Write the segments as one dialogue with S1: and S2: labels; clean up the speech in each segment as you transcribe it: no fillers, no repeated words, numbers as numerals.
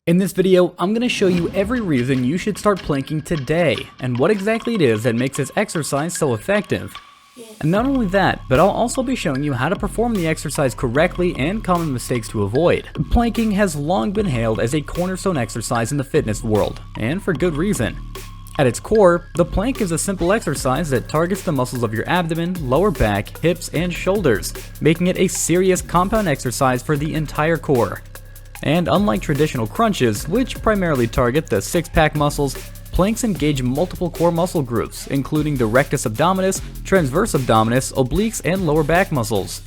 S1: In this video, I'm going to show you every reason you should start planking today, and what exactly it is that makes this exercise so effective. And not only that, but I'll also be showing you how to perform the exercise correctly and common mistakes to avoid. Planking has long been hailed as a cornerstone exercise in the fitness world, and for good reason. At its core, the plank is a simple exercise that targets the muscles of your abdomen, lower back, hips, and shoulders, making it a serious compound exercise for the entire core. And unlike traditional crunches, which primarily target the six-pack muscles, planks engage multiple core muscle groups, including the rectus abdominis, transverse abdominis, obliques, and lower back muscles.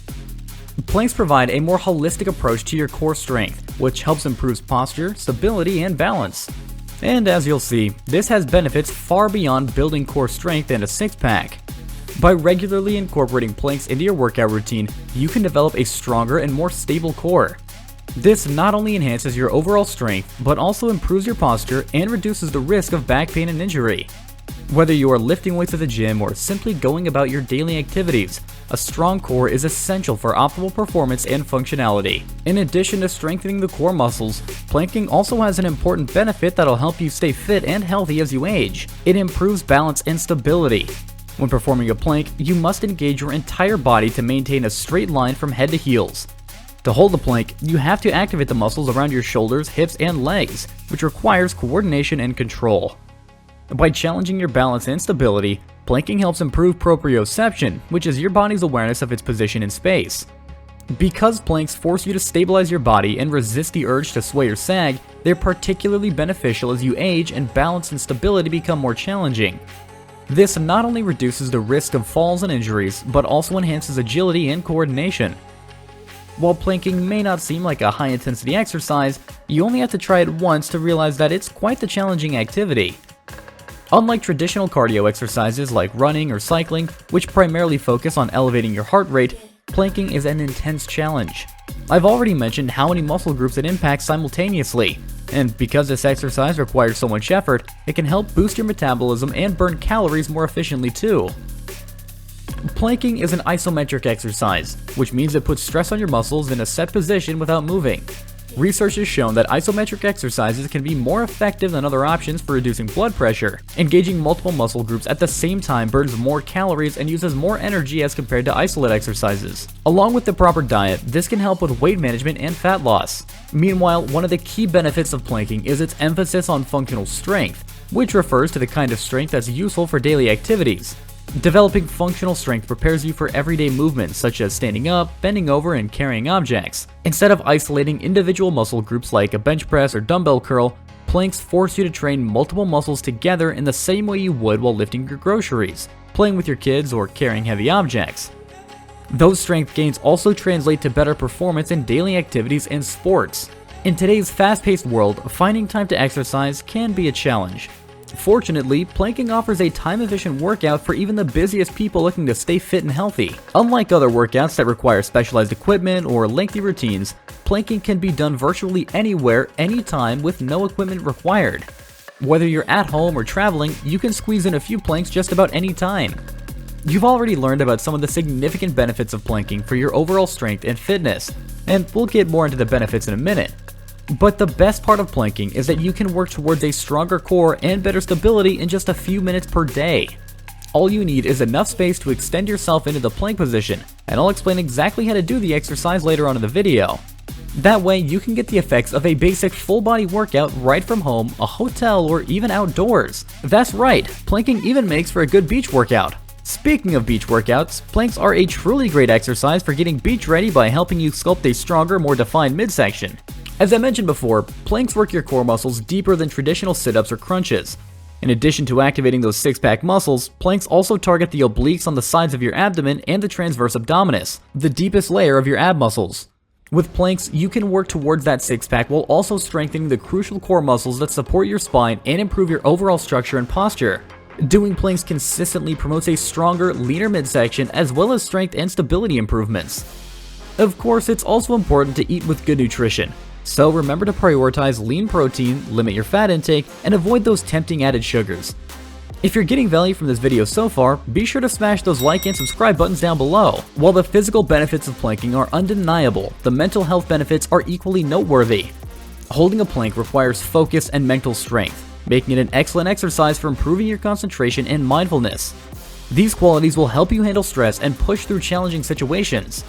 S1: Planks provide a more holistic approach to your core strength, which helps improve posture, stability, and balance. And as you'll see, this has benefits far beyond building core strength and a six-pack. By regularly incorporating planks into your workout routine, you can develop a stronger and more stable core. This not only enhances your overall strength, but also improves your posture and reduces the risk of back pain and injury. Whether you are lifting weights at the gym or simply going about your daily activities, a strong core is essential for optimal performance and functionality. In addition to strengthening the core muscles, planking also has an important benefit that'll help you stay fit and healthy as you age. It improves balance and stability. When performing a plank, you must engage your entire body to maintain a straight line from head to heels. To hold the plank, you have to activate the muscles around your shoulders, hips, and legs, which requires coordination and control. By challenging your balance and stability, planking helps improve proprioception, which is your body's awareness of its position in space. Because planks force you to stabilize your body and resist the urge to sway or sag, they're particularly beneficial as you age and balance and stability become more challenging. This not only reduces the risk of falls and injuries, but also enhances agility and coordination. While planking may not seem like a high-intensity exercise, you only have to try it once to realize that it's quite the challenging activity. Unlike traditional cardio exercises like running or cycling, which primarily focus on elevating your heart rate, planking is an intense challenge. I've already mentioned how many muscle groups it impacts simultaneously, and because this exercise requires so much effort, it can help boost your metabolism and burn calories more efficiently too. Planking is an isometric exercise, which means it puts stress on your muscles in a set position without moving. Research has shown that isometric exercises can be more effective than other options for reducing blood pressure. Engaging multiple muscle groups at the same time burns more calories and uses more energy as compared to isolate exercises. Along with the proper diet, this can help with weight management and fat loss. Meanwhile, one of the key benefits of planking is its emphasis on functional strength, which refers to the kind of strength that's useful for daily activities. Developing functional strength prepares you for everyday movements such as standing up, bending over, and carrying objects. Instead of isolating individual muscle groups like a bench press or dumbbell curl, planks force you to train multiple muscles together in the same way you would while lifting your groceries, playing with your kids, or carrying heavy objects. Those strength gains also translate to better performance in daily activities and sports. In today's fast-paced world, finding time to exercise can be a challenge. Fortunately, planking offers a time-efficient workout for even the busiest people looking to stay fit and healthy. Unlike other workouts that require specialized equipment or lengthy routines, planking can be done virtually anywhere, anytime, with no equipment required. Whether you're at home or traveling, you can squeeze in a few planks just about any time. You've already learned about some of the significant benefits of planking for your overall strength and fitness, and we'll get more into the benefits in a minute. But the best part of planking is that you can work towards a stronger core and better stability in just a few minutes per day. All you need is enough space to extend yourself into the plank position, and I'll explain exactly how to do the exercise later on in the video. That way, you can get the effects of a basic full-body workout right from home, a hotel, or even outdoors. That's right, planking even makes for a good beach workout. Speaking of beach workouts, planks are a truly great exercise for getting beach ready by helping you sculpt a stronger, more defined midsection. As I mentioned before, planks work your core muscles deeper than traditional sit-ups or crunches. In addition to activating those six-pack muscles, planks also target the obliques on the sides of your abdomen and the transverse abdominis, the deepest layer of your ab muscles. With planks, you can work towards that six-pack while also strengthening the crucial core muscles that support your spine and improve your overall structure and posture. Doing planks consistently promotes a stronger, leaner midsection as well as strength and stability improvements. Of course, it's also important to eat with good nutrition. So remember to prioritize lean protein, limit your fat intake, and avoid those tempting added sugars. If you're getting value from this video so far, be sure to smash those like and subscribe buttons down below. While the physical benefits of planking are undeniable, the mental health benefits are equally noteworthy. Holding a plank requires focus and mental strength, making it an excellent exercise for improving your concentration and mindfulness. These qualities will help you handle stress and push through challenging situations.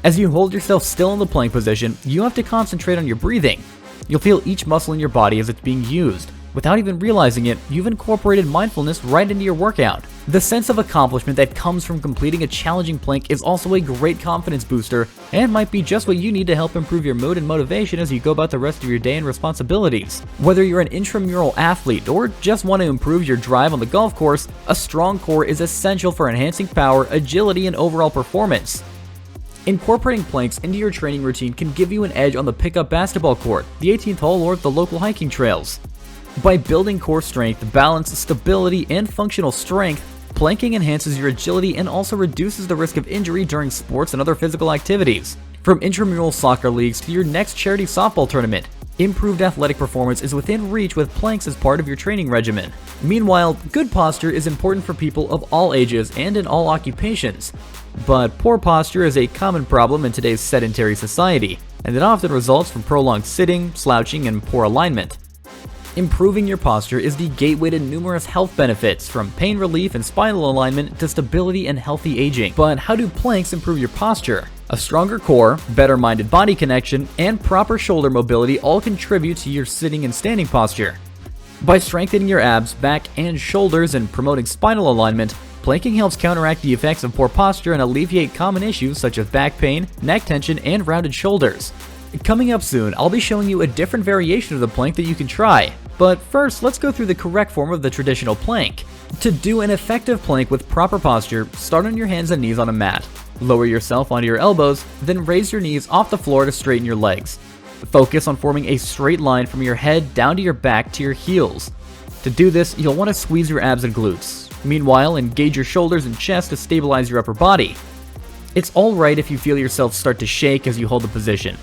S1: As you hold yourself still in the plank position, you have to concentrate on your breathing. You'll feel each muscle in your body as it's being used. Without even realizing it, you've incorporated mindfulness right into your workout. The sense of accomplishment that comes from completing a challenging plank is also a great confidence booster and might be just what you need to help improve your mood and motivation as you go about the rest of your day and responsibilities. Whether you're an intramural athlete or just want to improve your drive on the golf course, a strong core is essential for enhancing power, agility, and overall performance. Incorporating planks into your training routine can give you an edge on the pickup basketball court, the 18th hole, or the local hiking trails. By building core strength, balance, stability, and functional strength, planking enhances your agility and also reduces the risk of injury during sports and other physical activities. From intramural soccer leagues to your next charity softball tournament, improved athletic performance is within reach with planks as part of your training regimen. Meanwhile, good posture is important for people of all ages and in all occupations. But poor posture is a common problem in today's sedentary society, and it often results from prolonged sitting, slouching, and poor alignment. Improving your posture is the gateway to numerous health benefits, from pain relief and spinal alignment to stability and healthy aging. But how do planks improve your posture? A stronger core, better mind-body connection, and proper shoulder mobility all contribute to your sitting and standing posture. By strengthening your abs, back, and shoulders and promoting spinal alignment, planking helps counteract the effects of poor posture and alleviate common issues such as back pain, neck tension, and rounded shoulders. Coming up soon, I'll be showing you a different variation of the plank that you can try. But first, let's go through the correct form of the traditional plank. To do an effective plank with proper posture, start on your hands and knees on a mat. Lower yourself onto your elbows, then raise your knees off the floor to straighten your legs. Focus on forming a straight line from your head down to your back to your heels. To do this, you'll want to squeeze your abs and glutes. Meanwhile, engage your shoulders and chest to stabilize your upper body. It's alright if you feel yourself start to shake as you hold the position.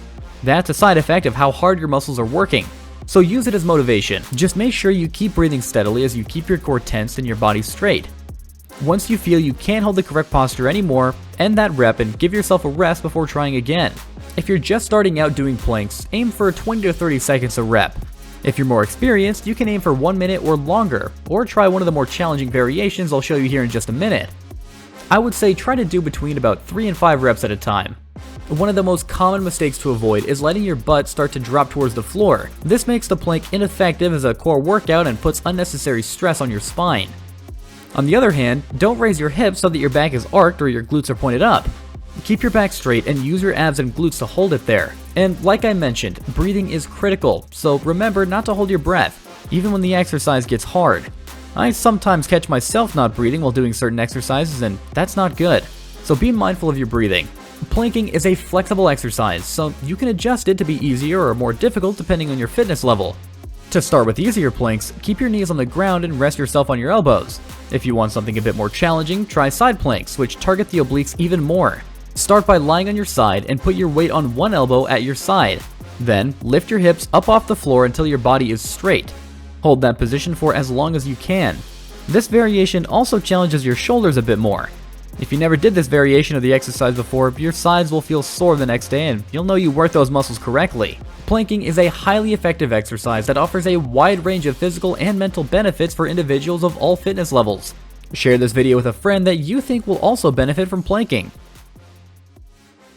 S1: That's a side effect of how hard your muscles are working, so use it as motivation. Just make sure you keep breathing steadily as you keep your core tensed and your body straight. Once you feel you can't hold the correct posture anymore, end that rep and give yourself a rest before trying again. If you're just starting out doing planks, aim for 20 to 30 seconds a rep. If you're more experienced, you can aim for 1 minute or longer, or try one of the more challenging variations I'll show you here in just a minute. I would say try to do between about 3 and 5 reps at a time. One of the most common mistakes to avoid is letting your butt start to drop towards the floor. This makes the plank ineffective as a core workout and puts unnecessary stress on your spine. On the other hand, don't raise your hips so that your back is arched or your glutes are pointed up. Keep your back straight and use your abs and glutes to hold it there. And like I mentioned, breathing is critical, so remember not to hold your breath, even when the exercise gets hard. I sometimes catch myself not breathing while doing certain exercises, and that's not good. So be mindful of your breathing. Planking is a flexible exercise, so you can adjust it to be easier or more difficult depending on your fitness level. To start with easier planks, keep your knees on the ground and rest yourself on your elbows. If you want something a bit more challenging, try side planks, which target the obliques even more. Start by lying on your side and put your weight on one elbow at your side. Then, lift your hips up off the floor until your body is straight. Hold that position for as long as you can. This variation also challenges your shoulders a bit more. If you never did this variation of the exercise before, your sides will feel sore the next day and you'll know you worked those muscles correctly. Planking is a highly effective exercise that offers a wide range of physical and mental benefits for individuals of all fitness levels. Share this video with a friend that you think will also benefit from planking.